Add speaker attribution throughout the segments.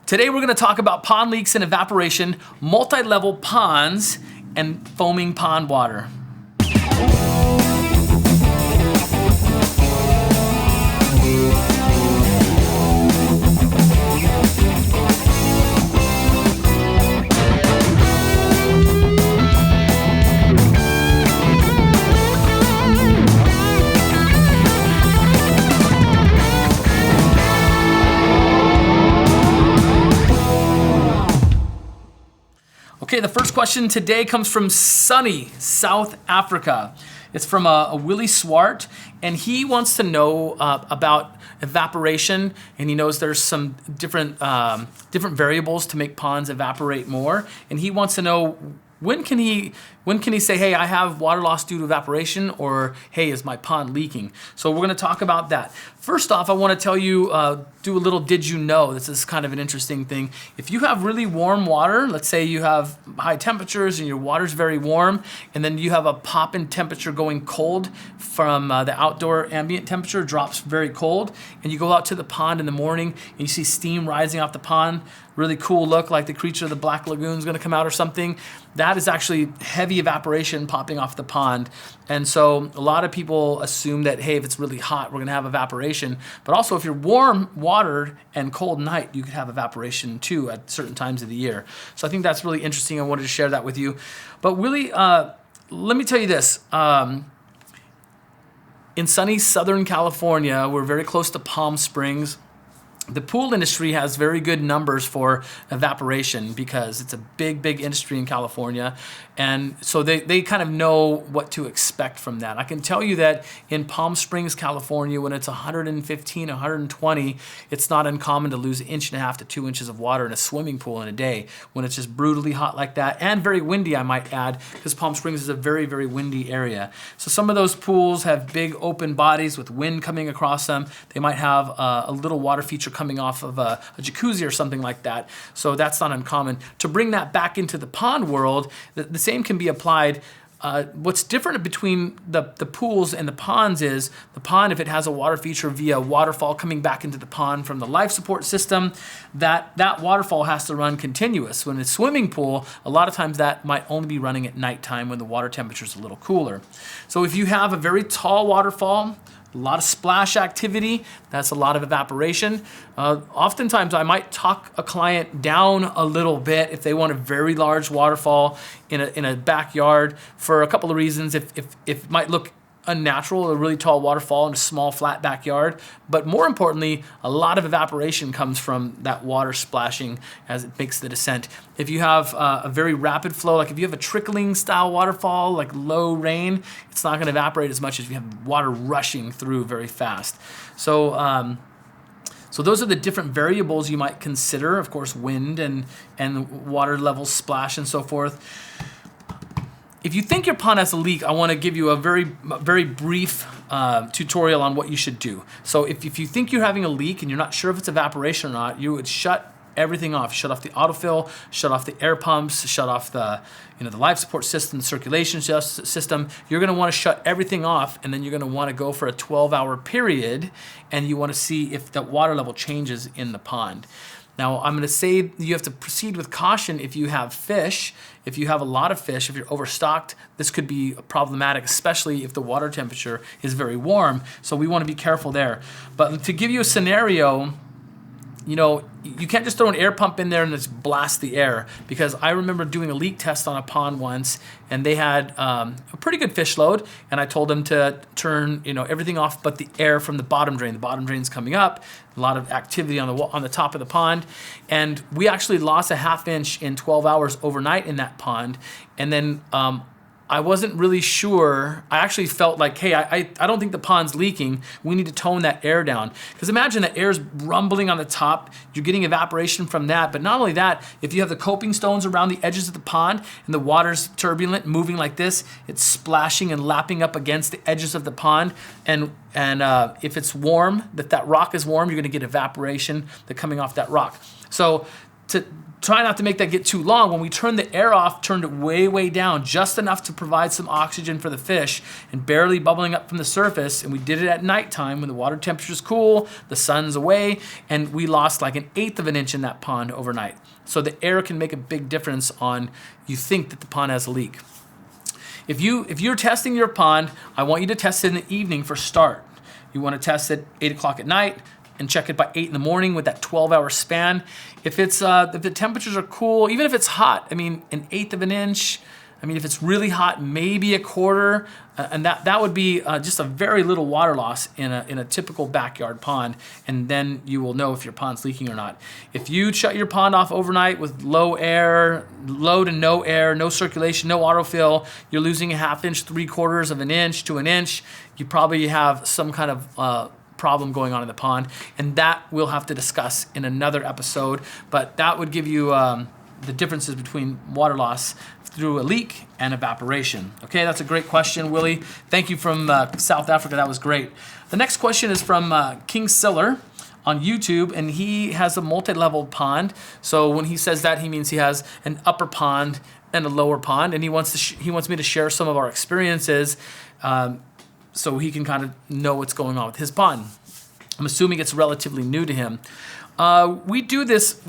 Speaker 1: Today we're going to talk about pond leaks and evaporation, multi-level ponds, and foaming pond water. Okay, the first question today comes from sunny South Africa. It's from a Willie Swart, and he wants to know about evaporation, and he knows there's some different variables to make ponds evaporate more, and he wants to know when can he say, hey, I have water loss due to evaporation, or hey, is my pond leaking? So we're going to talk about that. First off, I want to tell you, do a little did you know. This is kind of an interesting thing. If you have really warm water, let's say you have high temperatures and your water's very warm, and then you have a pop in temperature going cold from the outdoor ambient temperature drops very cold, and you go out to the pond in the morning and you see steam rising off the pond, really cool look, like the creature of the Black Lagoon is going to come out or something. That is actually heavy evaporation popping off the pond. And so a lot of people assume that, hey, if it's really hot, we're going to have evaporation. But also if you're warm watered and cold night, you could have evaporation too at certain times of the year. So I think that's really interesting. I wanted to share that with you. But really, let me tell you this. In sunny Southern California, we're very close to Palm Springs. The pool industry has very good numbers for evaporation because it's a big industry in California. And so they kind of know what to expect from that. I can tell you that in Palm Springs, California, when it's 115, 120, it's not uncommon to lose 1.5 inches to 2 inches of water in a swimming pool in a day when it's just brutally hot like that, and very windy, I might add, because Palm Springs is a very windy area. So some of those pools have big open bodies with wind coming across them. They might have a little water feature coming off of a jacuzzi or something like that. So that's not uncommon. To bring that back into the pond world, the same can be applied. What's different between the pools and the ponds is the pond, if it has a water feature via waterfall coming back into the pond from the life support system, that waterfall has to run continuous. When it's a swimming pool, a lot of times that might only be running at nighttime when the water temperature is a little cooler. So if you have a very tall waterfall, a lot of splash activity, that's a lot of evaporation. Oftentimes I might talk a client down a little bit if they want a very large waterfall in a backyard for a couple of reasons. If it might look unnatural, a really tall waterfall in a small flat backyard, but more importantly, a lot of evaporation comes from that water splashing as it makes the descent. If you have a very rapid flow, like if you have a trickling style waterfall, like low rain, it's not going to evaporate as much as if you have water rushing through very fast. So those are the different variables you might consider. Of course, wind and water level splash and so forth. If you think your pond has a leak, I want to give you a very brief tutorial on what you should do. So if you think you're having a leak and you're not sure if it's evaporation or not, you would shut everything off. Shut off the autofill, shut off the air pumps, shut off the life support system, the circulation system. You're going to want to shut everything off, and then you're going to want to go for a 12-hour period, and you want to see if the water level changes in the pond. Now, I'm going to say you have to proceed with caution if you have fish. If you have a lot of fish, if you're overstocked, this could be problematic, especially if the water temperature is very warm. So we want to be careful there. But to give you a scenario, you can't just throw an air pump in there and just blast the air, because I remember doing a leak test on a pond once, and they had a pretty good fish load, and I told them to turn everything off but the air from the bottom drain. The bottom drain's coming up, a lot of activity on the top of the pond, and we actually lost a 1/2 inch in 12 hours overnight in that pond. And then I wasn't really sure. I actually felt like, hey, I don't think the pond's leaking. We need to tone that air down. Because imagine the air's rumbling on the top. You're getting evaporation from that. But not only that, if you have the coping stones around the edges of the pond and the water's turbulent, moving like this, it's splashing and lapping up against the edges of the pond. And if it's warm, that rock is warm, you're going to get evaporation that's coming off that rock. So to try not to make that get too long, when we turned the air off, turned it way, way down, just enough to provide some oxygen for the fish and barely bubbling up from the surface. And we did it at nighttime when the water temperature's cool, the sun's away, and we lost like 1/8 of an inch in that pond overnight. So the air can make a big difference on you think that the pond has a leak. If you're testing your pond, I want you to test it in the evening for start. You want to test it 8 o'clock at night and check it by 8 in the morning with that 12-hour span. If the temperatures are cool, even if it's hot, I mean, 1/8 of an inch. I mean, if it's really hot, maybe 1/4, and that would be just a very little water loss in a typical backyard pond, and then you will know if your pond's leaking or not. If you shut your pond off overnight with low to no air, no circulation, no autofill, you're losing 1/2 inch, 3/4 of an inch to an inch. You probably have some kind of problem going on in the pond, and that we'll have to discuss in another episode. But that would give you the differences between water loss through a leak and evaporation. Okay, that's a great question, Willie. Thank you from South Africa. That was great. The next question is from King Siller on YouTube, and he has a multi-level pond. So when he says that, he means he has an upper pond and a lower pond, and he wants me to share some of our experiences so he can kind of know what's going on with his pond. I'm assuming it's relatively new to him. We do this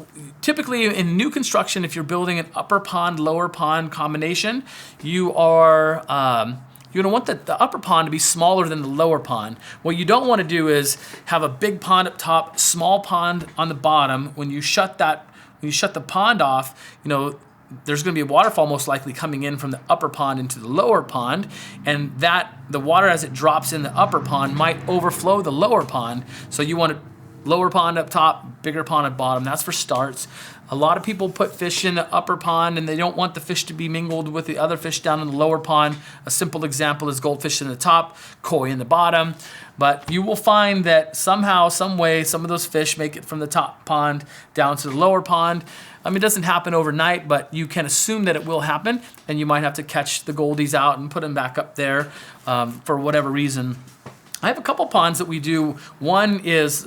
Speaker 1: typically in new construction. If you're building an upper pond, lower pond combination, you're going to want the upper pond to be smaller than the lower pond. What you don't want to do is have a big pond up top, small pond on the bottom. When you shut the pond off, there's going to be a waterfall most likely coming in from the upper pond into the lower pond, and the water as it drops in the upper pond might overflow the lower pond. So you want to lower pond up top, bigger pond at bottom. That's for starts. A lot of people put fish in the upper pond and they don't want the fish to be mingled with the other fish down in the lower pond. A simple example is goldfish in the top, koi in the bottom. But you will find that somehow, some way, some of those fish make it from the top pond down to the lower pond. I mean, it doesn't happen overnight, but you can assume that it will happen, and you might have to catch the goldies out and put them back up there for whatever reason. I have a couple ponds that we do. One is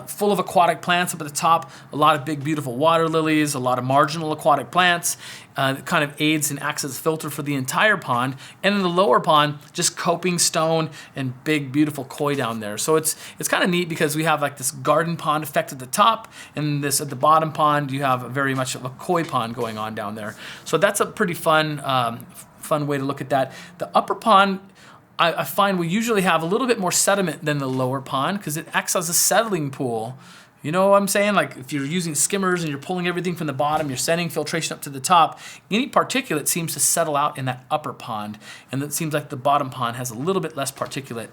Speaker 1: full of aquatic plants up at the top, a lot of big, beautiful water lilies, a lot of marginal aquatic plants. It kind of aids and acts as a filter for the entire pond. And in the lower pond, just coping stone and big, beautiful koi down there. So it's kind of neat because we have like this garden pond effect at the top, and this at the bottom pond, you have very much of a koi pond going on down there. So that's a pretty fun way to look at that. The upper pond, I find we usually have a little bit more sediment than the lower pond because it acts as a settling pool. You know what I'm saying? Like if you're using skimmers and you're pulling everything from the bottom, you're sending filtration up to the top, any particulate seems to settle out in that upper pond. And it seems like the bottom pond has a little bit less particulate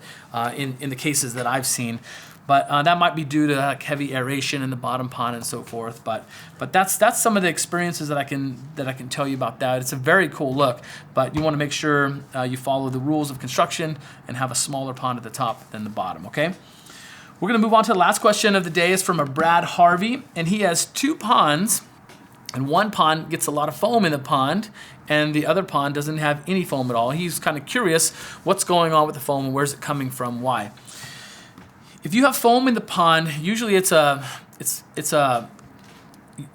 Speaker 1: in the cases that I've seen. But that might be due to like heavy aeration in the bottom pond and so forth. But that's some of the experiences that I can tell you about that. It's a very cool look, but you want to make sure you follow the rules of construction and have a smaller pond at the top than the bottom. Okay. We're going to move on to the last question of the day. Is from a Brad Harvey, and he has 2 ponds, and one pond gets a lot of foam in the pond, and the other pond doesn't have any foam at all. He's kind of curious what's going on with the foam and where's it coming from, why. If you have foam in the pond, usually you're going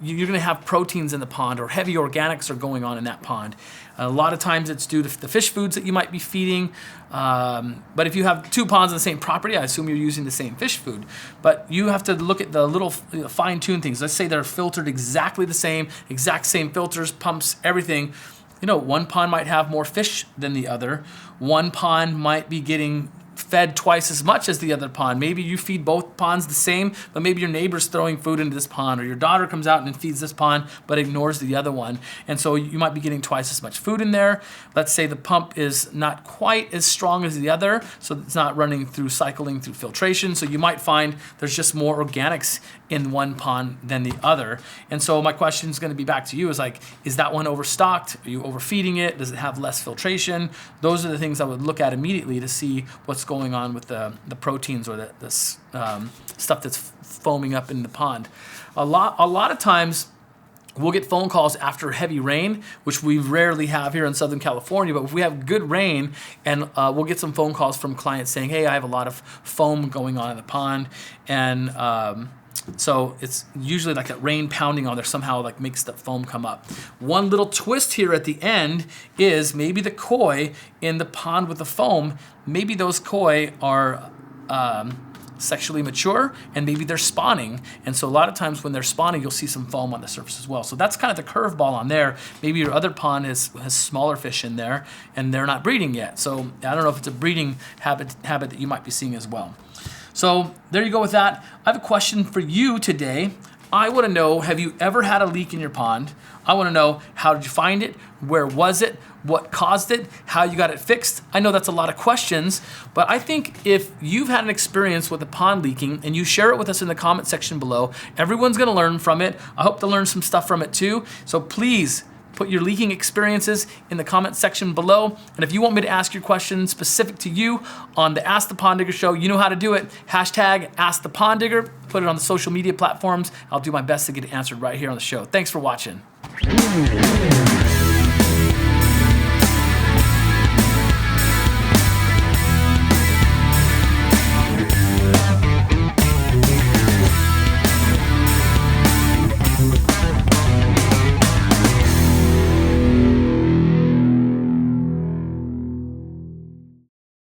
Speaker 1: to have proteins in the pond, or heavy organics are going on in that pond. A lot of times it's due to the fish foods that you might be feeding. But if you have 2 ponds on the same property, I assume you're using the same fish food. But you have to look at the little fine-tuned things. Let's say they're filtered exactly the same, exact same filters, pumps, everything. One pond might have more fish than the other. One pond might be getting fed twice as much as the other pond. Maybe you feed both ponds the same, but maybe your neighbor's throwing food into this pond, or your daughter comes out and feeds this pond but ignores the other one. And so you might be getting twice as much food in there. Let's say the pump is not quite as strong as the other, so it's not running through cycling through filtration. So you might find there's just more organics in one pond than the other. And so my question is going to be back to you is that one overstocked? Are you overfeeding it? Does it have less filtration? Those are the things I would look at immediately to see what's going on with the proteins or the stuff that's foaming up in the pond. A lot of times we'll get phone calls after heavy rain, which we rarely have here in Southern California, but if we have good rain, and we'll get some phone calls from clients saying, hey, I have a lot of foam going on in the pond, and So it's usually like that rain pounding on there somehow like makes the foam come up. One little twist here at the end is maybe the koi in the pond with the foam, maybe those koi are sexually mature and maybe they're spawning. And so a lot of times when they're spawning, you'll see some foam on the surface as well. So that's kind of the curveball on there. Maybe your other pond has smaller fish in there and they're not breeding yet. So I don't know if it's a breeding habit that you might be seeing as well. So there you go with that. I have a question for you today. I want to know, have you ever had a leak in your pond? I want to know, how did you find it? Where was it? What caused it? How you got it fixed? I know that's a lot of questions, but I think if you've had an experience with a pond leaking and you share it with us in the comment section below, everyone's going to learn from it. I hope to learn some stuff from it too. So please put your leaking experiences in the comment section below. And if you want me to ask your question specific to you on the Ask the Pond Digger show, you know how to do it. Hashtag Ask the Pond Digger. Put it on the social media platforms. I'll do my best to get it answered right here on the show. Thanks for watching.